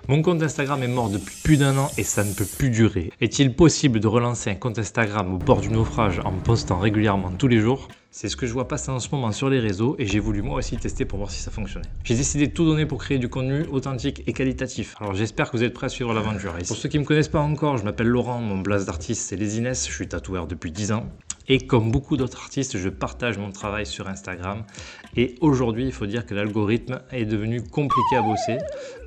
Mon compte Instagram est mort depuis plus d'1 an et ça ne peut plus durer. Est-il possible de relancer un compte Instagram au bord du naufrage en postant régulièrement tous les jours? C'est ce que je vois passer en ce moment sur les réseaux et j'ai voulu moi aussi tester pour voir si ça fonctionnait. J'ai décidé de tout donner pour créer du contenu authentique et qualitatif. Alors j'espère que vous êtes prêts à suivre l'aventure. Pour ceux qui ne me connaissent pas encore, je m'appelle Laurent, mon blaze d'artiste c'est Les Inès, je suis tatoueur depuis 10 ans. Et comme beaucoup d'autres artistes, je partage mon travail sur Instagram. Et aujourd'hui, il faut dire que l'algorithme est devenu compliqué à bosser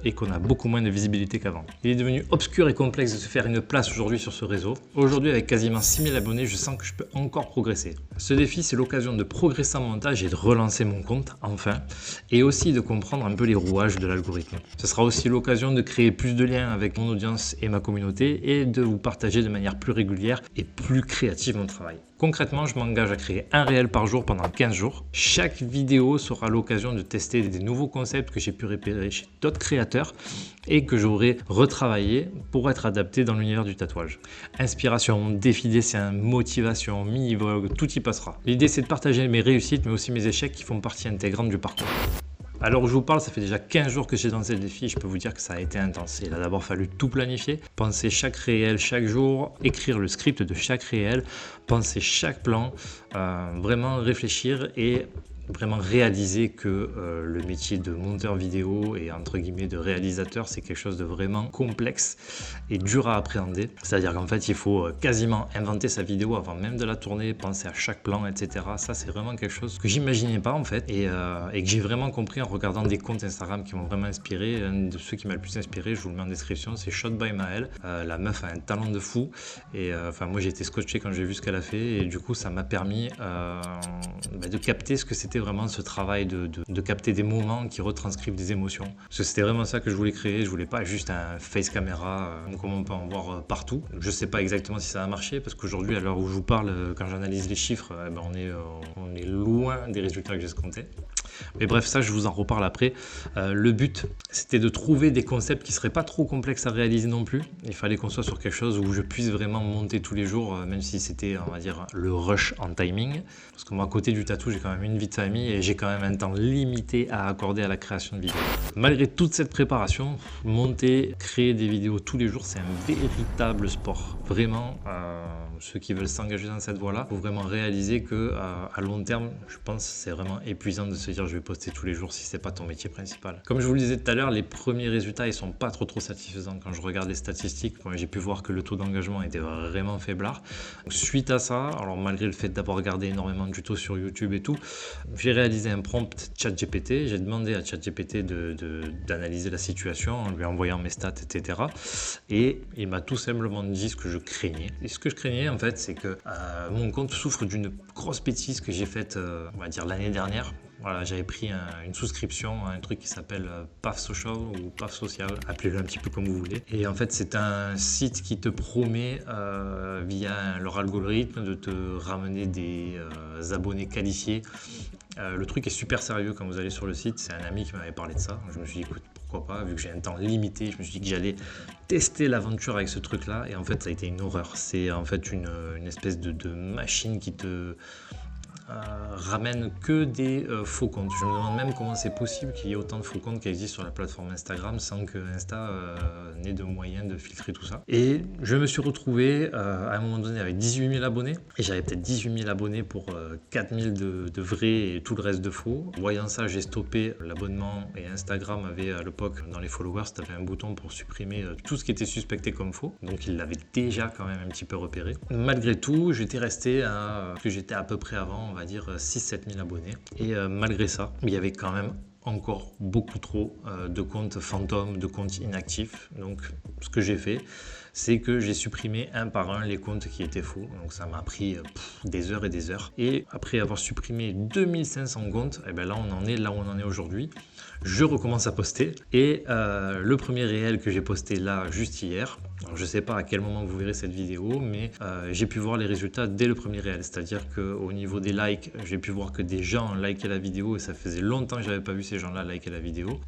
et qu'on a beaucoup moins de visibilité qu'avant. Il est devenu obscur et complexe de se faire une place aujourd'hui sur ce réseau. Aujourd'hui, avec quasiment 6000 abonnés, je sens que je peux encore progresser. Ce défi, c'est l'occasion de progresser en montage et de relancer mon compte, enfin, et aussi de comprendre un peu les rouages de l'algorithme. Ce sera aussi l'occasion de créer plus de liens avec mon audience et ma communauté et de vous partager de manière plus régulière et plus créative mon travail. Concrètement, je m'engage à créer un réel par jour pendant 15 jours. Chaque vidéo sera l'occasion de tester des nouveaux concepts que j'ai pu repérer chez d'autres créateurs et que j'aurai retravaillé pour être adapté dans l'univers du tatouage. Inspiration, défi dessin, motivation, mini-vlog, tout y passera. L'idée c'est de partager mes réussites mais aussi mes échecs qui font partie intégrante du parcours. Alors où je vous parle, ça fait déjà 15 jours que j'ai lancé le défi et je peux vous dire que ça a été intense. Il a d'abord fallu tout planifier, penser chaque réel chaque jour, écrire le script de chaque réel, penser chaque plan, vraiment réfléchir et vraiment réaliser que le métier de monteur vidéo et entre guillemets de réalisateur, c'est quelque chose de vraiment complexe et dur à appréhender. C'est-à-dire qu'en fait, il faut quasiment inventer sa vidéo avant même de la tourner, penser à chaque plan, etc. Ça, c'est vraiment quelque chose que j'imaginais pas en fait et que j'ai vraiment compris en regardant des comptes Instagram qui m'ont vraiment inspiré. Un de ceux qui m'a le plus inspiré, je vous le mets en description, c'est Shot by Maëlle. La meuf a un talent de fou et moi j'ai été scotché quand j'ai vu ce qu'elle a fait et du coup ça m'a permis de capter ce que c'était vraiment ce travail de capter des moments qui retranscrivent des émotions. Parce que c'était vraiment ça que je voulais créer, je voulais pas juste un face caméra comme on peut en voir partout. Je sais pas exactement si ça va marcher parce qu'aujourd'hui à l'heure où je vous parle, quand j'analyse les chiffres, on est loin des résultats que j'escomptais. Mais bref, ça je vous en reparle après. Le but c'était de trouver des concepts qui seraient pas trop complexes à réaliser non plus. Il fallait qu'on soit sur quelque chose où je puisse vraiment monter tous les jours, même si c'était on va dire le rush en timing. Parce que moi à côté du tatou j'ai quand même une vie de famille et j'ai quand même un temps limité à accorder à la création de vidéos. Malgré toute cette préparation, monter, créer des vidéos tous les jours c'est un véritable sport. Vraiment, ceux qui veulent s'engager dans cette voie-là, il faut vraiment réaliser que à long terme, je pense que c'est vraiment épuisant de se dire je vais poster tous les jours si c'est pas ton métier principal. Comme je vous le disais tout à l'heure, les premiers résultats ils sont pas trop satisfaisants. Quand je regarde les statistiques, j'ai pu voir que le taux d'engagement était vraiment faiblard. Donc, suite à ça, alors malgré le fait d'avoir regardé énormément de tutos sur YouTube et tout, j'ai réalisé un prompt ChatGPT. J'ai demandé à ChatGPT d'analyser la situation en lui envoyant mes stats, etc. Et il m'a tout simplement dit ce que je craignais. Et ce que je craignais en fait, c'est que mon compte souffre d'une grosse bêtise que j'ai faite, on va dire l'année dernière. Voilà, j'avais pris une souscription à un truc qui s'appelle PAF Social ou PAF Social, appelez-le un petit peu comme vous voulez. Et en fait, c'est un site qui te promet via leur algorithme de te ramener des abonnés qualifiés. Le truc est super sérieux quand vous allez sur le site, c'est un ami qui m'avait parlé de ça. Je me suis dit écoute, pourquoi pas, vu que j'ai un temps limité, je me suis dit que j'allais tester l'aventure avec ce truc là et en fait ça a été une horreur. C'est en fait une espèce de machine qui te ramène que des faux comptes. Je me demande même comment c'est possible qu'il y ait autant de faux comptes qui existent sur la plateforme Instagram sans que Insta n'ait de moyens de filtrer tout ça. Et je me suis retrouvé à un moment donné avec 18 000 abonnés et j'avais peut-être 18 000 abonnés pour 4 000 de vrais et tout le reste de faux. Voyant ça, j'ai stoppé l'abonnement et Instagram avait à l'époque dans les followers, tu avais un bouton pour supprimer tout ce qui était suspecté comme faux. Donc il l'avait déjà quand même un petit peu repéré. Malgré tout, j'étais resté à ce que j'étais à peu près avant, on va dire 6-7 000 abonnés. Et malgré ça, il y avait quand même encore beaucoup trop de comptes fantômes, de comptes inactifs. Donc ce que j'ai fait, c'est que j'ai supprimé un par un les comptes qui étaient faux. Donc ça m'a pris des heures et des heures. Et après avoir supprimé 2500 comptes, et bien là on en est là où on en est aujourd'hui. Je recommence à poster et le premier réel que j'ai posté là juste hier, alors je ne sais pas à quel moment vous verrez cette vidéo, mais j'ai pu voir les résultats dès le premier réel, c'est-à-dire qu'au niveau des likes, j'ai pu voir que des gens likaient la vidéo et ça faisait longtemps que je n'avais pas vu ces gens-là liker la vidéo.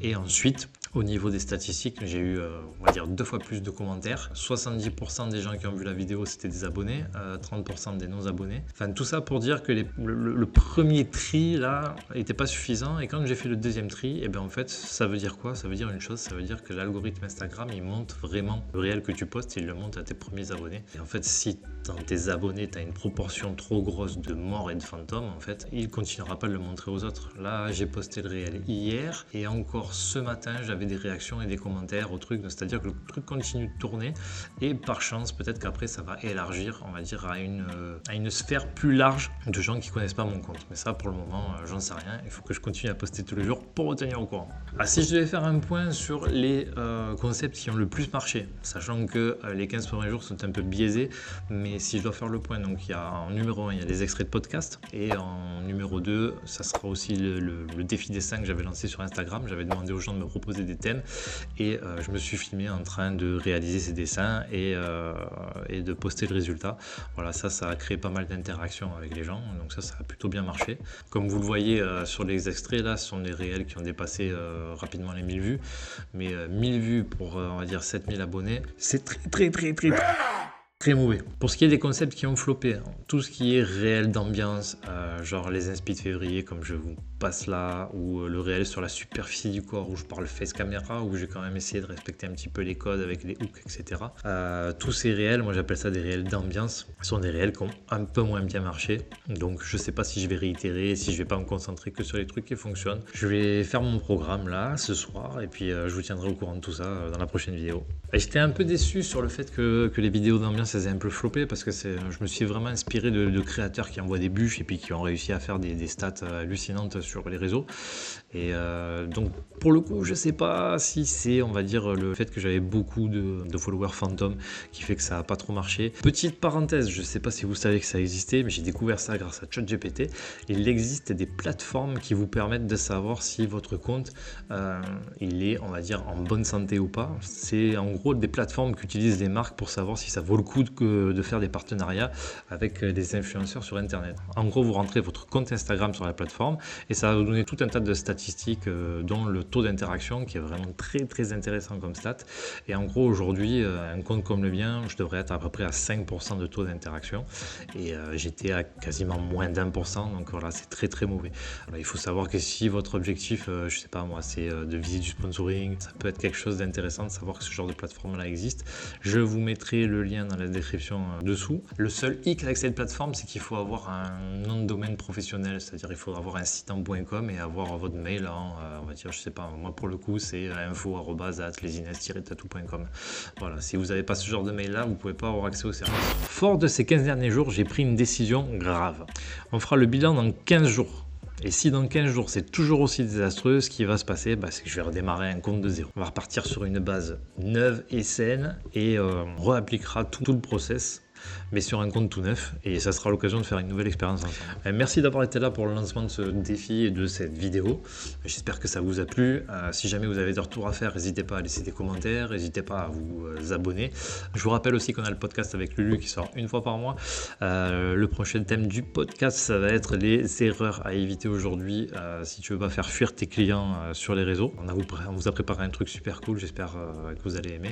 Et ensuite, au niveau des statistiques, j'ai eu, on va dire, 2 fois plus de commentaires commentaires. 70% des gens qui ont vu la vidéo, c'était des abonnés, 30% des non-abonnés. Enfin, tout ça pour dire que le premier tri, là, n'était pas suffisant. Et quand j'ai fait le deuxième tri, et ben en fait, ça veut dire quoi? Ça veut dire une chose, ça veut dire que l'algorithme Instagram, il monte vraiment le réel que tu postes, il le monte à tes premiers abonnés. Et en fait, si dans tes abonnés, tu as une proportion trop grosse de morts et de fantômes, en fait, il continuera pas de le montrer aux autres. Là, j'ai posté le réel hier, et encore ce matin, j'avais des réactions et des commentaires au truc, c'est-à-dire que le truc continue de tourner, et par chance, peut-être qu'après, ça va élargir, on va dire, à une sphère plus large de gens qui connaissent pas mon compte. Mais ça, pour le moment, j'en sais rien. Il faut que je continue à poster tous les jours pour retenir au courant. Si je devais faire un point sur les concepts qui ont le plus marché, sachant que les 15 premiers jours sont un peu biaisés, mais si je dois faire le point, donc il y a en numéro 1, il y a les extraits de podcast, et en numéro 2, ça sera aussi le défi dessin que j'avais lancé sur Instagram. J'avais demandé aux gens de me proposer des thèmes, et je me suis filmé en train de réaliser ces dessins et de poster le résultat. Voilà, ça a créé pas mal d'interactions avec les gens, donc ça a plutôt bien marché. Comme vous le voyez sur les extraits, là, ce sont des réels qui ont dépassé rapidement les 1000 vues, mais 1000 vues pour, on va dire, 7000 abonnés, c'est très mauvais. Pour ce qui est des concepts qui ont floppé, tout ce qui est réel d'ambiance, genre les inspi de février comme je vous passe là, ou le réel sur la superficie du corps où je parle face caméra, où j'ai quand même essayé de respecter un petit peu les codes avec les hooks, etc. Tous ces réels, moi j'appelle ça des réels d'ambiance, sont des réels qui ont un peu moins bien marché. Donc je sais pas si je vais réitérer, si je vais pas me concentrer que sur les trucs qui fonctionnent. Je vais faire mon programme là, ce soir, et puis je vous tiendrai au courant de tout ça dans la prochaine vidéo. Et j'étais un peu déçu sur le fait que les vidéos d'ambiance elles aient un peu floppé, parce que je me suis vraiment inspiré de créateurs qui envoient des bûches et puis qui ont réussi à faire des stats hallucinantes sur les réseaux. Et donc pour le coup, je sais pas si c'est, on va dire, le fait que j'avais beaucoup de followers fantômes qui fait que ça a pas trop marché. Petite parenthèse, je sais pas si vous savez que ça existait, mais j'ai découvert ça grâce à ChatGPT. Il existe des plateformes qui vous permettent de savoir si votre compte il est, on va dire, en bonne santé ou pas. C'est en gros des plateformes qu'utilisent les marques pour savoir si ça vaut le coup de faire des partenariats avec des influenceurs sur internet. En gros, vous rentrez votre compte Instagram sur la plateforme et ça va vous donner tout un tas de statistiques dont le taux d'interaction qui est vraiment très intéressant comme stat. Et en gros, aujourd'hui, un compte comme le mien, je devrais être à peu près à 5% de taux d'interaction et j'étais à quasiment moins d'1%, donc voilà, c'est très mauvais. Alors, il faut savoir que si votre objectif, je sais pas moi, c'est de viser du sponsoring, ça peut être quelque chose d'intéressant de savoir que ce genre de plateforme là existe. Je vous mettrai le lien dans la description dessous. Le seul hic avec cette plateforme, c'est qu'il faut avoir un nom de domaine professionnel, c'est-à-dire il faut avoir un site en .com et avoir votre mail en, on va dire, je sais pas, moi pour le coup c'est info@lesines-tatou.com. Voilà, si vous n'avez pas ce genre de mail là, vous pouvez pas avoir accès au service. Fort de ces 15 derniers jours, j'ai pris une décision grave. On fera le bilan dans 15 jours. Et si dans 15 jours c'est toujours aussi désastreux, ce qui va se passer, c'est que je vais redémarrer un compte de zéro. On va repartir sur une base neuve et saine et on réappliquera tout le process, mais sur un compte tout neuf, et ça sera l'occasion de faire une nouvelle expérience ensemble. Merci d'avoir été là pour le lancement de ce défi et de cette vidéo. J'espère que ça vous a plu. Si jamais vous avez des retours à faire, n'hésitez pas à laisser des commentaires, n'hésitez pas à vous abonner. Je vous rappelle aussi qu'on a le podcast avec Lulu qui sort une fois par mois. Le prochain thème du podcast, ça va être les erreurs à éviter aujourd'hui si tu veux pas faire fuir tes clients sur les réseaux. On vous a préparé un truc super cool, j'espère que vous allez aimer.